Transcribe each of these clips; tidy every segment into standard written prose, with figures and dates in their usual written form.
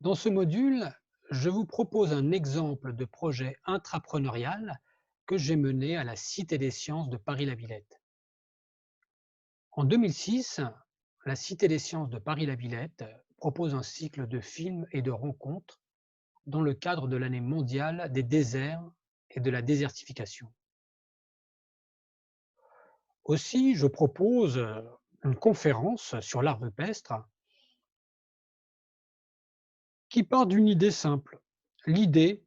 Dans ce module, je vous propose un exemple de projet intrapreneurial que j'ai mené à la Cité des Sciences de Paris-La Villette. En 2006, la Cité des Sciences de Paris-La Villette propose un cycle de films et de rencontres dans le cadre de l'année mondiale des déserts et de la désertification. Aussi, je propose une conférence sur l'art rupestre qui part d'une idée simple. L'idée,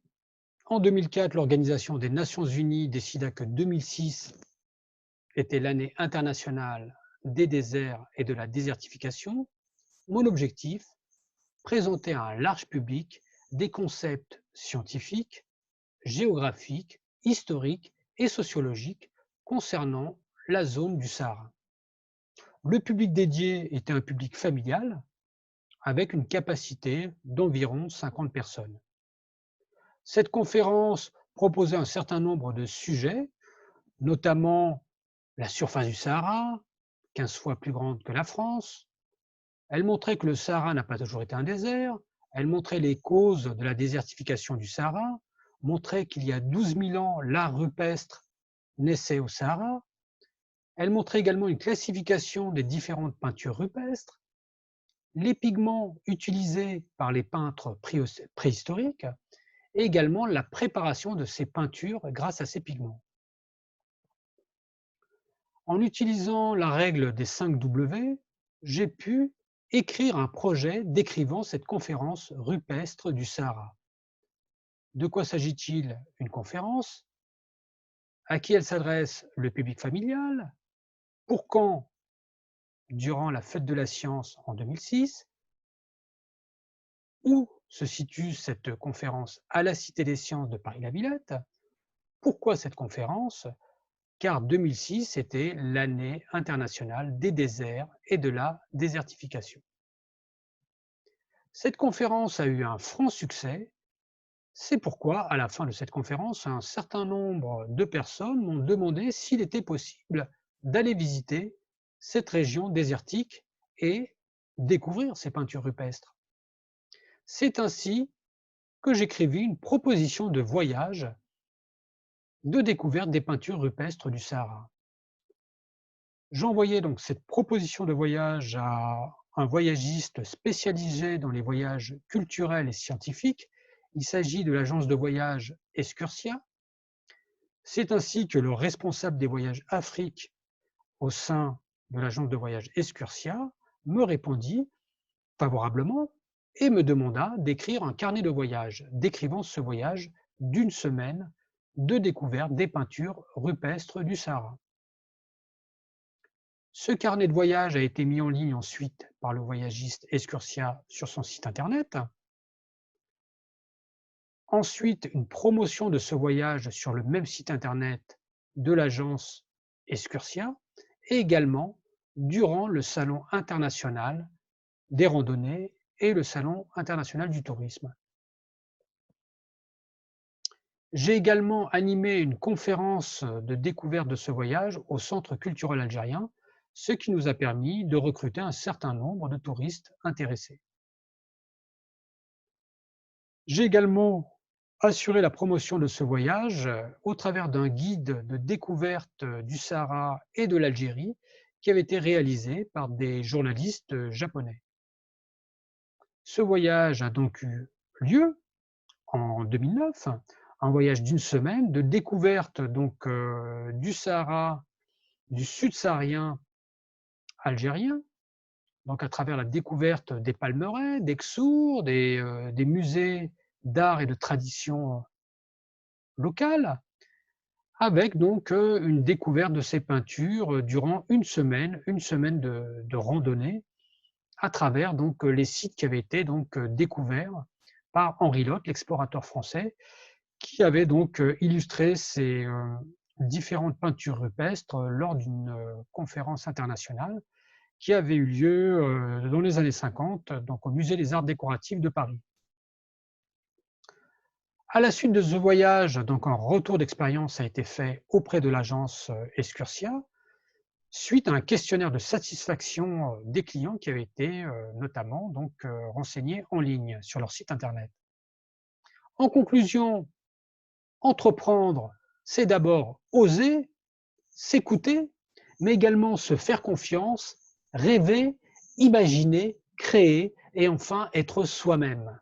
en 2004, l'Organisation des Nations Unies décida que 2006 était l'année internationale des déserts et de la désertification. Mon objectif, présenter à un large public des concepts scientifiques, géographiques, historiques et sociologiques concernant la zone du Sahara. Le public dédié était un public familial avec une capacité d'environ 50 personnes. Cette conférence proposait un certain nombre de sujets, notamment la surface du Sahara, 15 fois plus grande que la France. Elle montrait que le Sahara n'a pas toujours été un désert. Elle montrait les causes de la désertification du Sahara, montrait qu'il y a 12 000 ans, l'art rupestre naissait au Sahara. Elle montrait également une classification des différentes peintures rupestres, les pigments utilisés par les peintres préhistoriques et également la préparation de ces peintures grâce à ces pigments. En utilisant la règle des 5 W, j'ai pu écrire un projet décrivant cette conférence rupestre du Sahara. De quoi s'agit-il? Une conférence? À qui elle s'adresse? Le public familial? Pour quand? Durant la fête de la science en 2006. Où se situe cette conférence? À la Cité des Sciences de Paris-La Villette. Pourquoi cette conférence? Car 2006 était l'année internationale des déserts et de la désertification. Cette conférence a eu un franc succès. C'est pourquoi, à la fin de cette conférence, un certain nombre de personnes m'ont demandé s'il était possible d'aller visiter cette région désertique et découvrir ces peintures rupestres. C'est ainsi que j'écrivis une proposition de voyage de découverte des peintures rupestres du Sahara. J'envoyais donc cette proposition de voyage à un voyagiste spécialisé dans les voyages culturels et scientifiques. Il s'agit de l'agence de voyage Excursia. C'est ainsi que le responsable des voyages Afrique au sein de l'agence de voyage Excursia me répondit favorablement et me demanda d'écrire un carnet de voyage décrivant ce voyage d'une semaine de découverte des peintures rupestres du Sahara. Ce carnet de voyage a été mis en ligne ensuite par le voyagiste Excursia sur son site internet. Ensuite, une promotion de ce voyage sur le même site internet de l'agence Excursia et également durant le Salon international des randonnées et le Salon international du tourisme. J'ai également animé une conférence de découverte de ce voyage au Centre culturel algérien, ce qui nous a permis de recruter un certain nombre de touristes intéressés. J'ai également assuré la promotion de ce voyage au travers d'un guide de découverte du Sahara et de l'Algérie qui avait été réalisé par des journalistes japonais. Ce voyage a donc eu lieu en 2009, un voyage d'une semaine de découverte donc du Sahara, du sud saharien algérien, donc à travers la découverte des palmeraies, des Ksours, des musées d'art et de tradition locale, avec donc une découverte de ces peintures durant une semaine de randonnée à travers donc les sites qui avaient été donc découverts par Henri Lotte, l'explorateur français, qui avait donc illustré ces différentes peintures rupestres lors d'une conférence internationale qui avait eu lieu dans les années 50, donc au Musée des Arts Décoratifs de Paris. À la suite de ce voyage, donc un retour d'expérience a été fait auprès de l'agence Excursia, suite à un questionnaire de satisfaction des clients qui avait été notamment donc renseigné en ligne sur leur site internet. En conclusion, entreprendre, c'est d'abord oser, s'écouter, mais également se faire confiance, rêver, imaginer, créer et enfin être soi-même.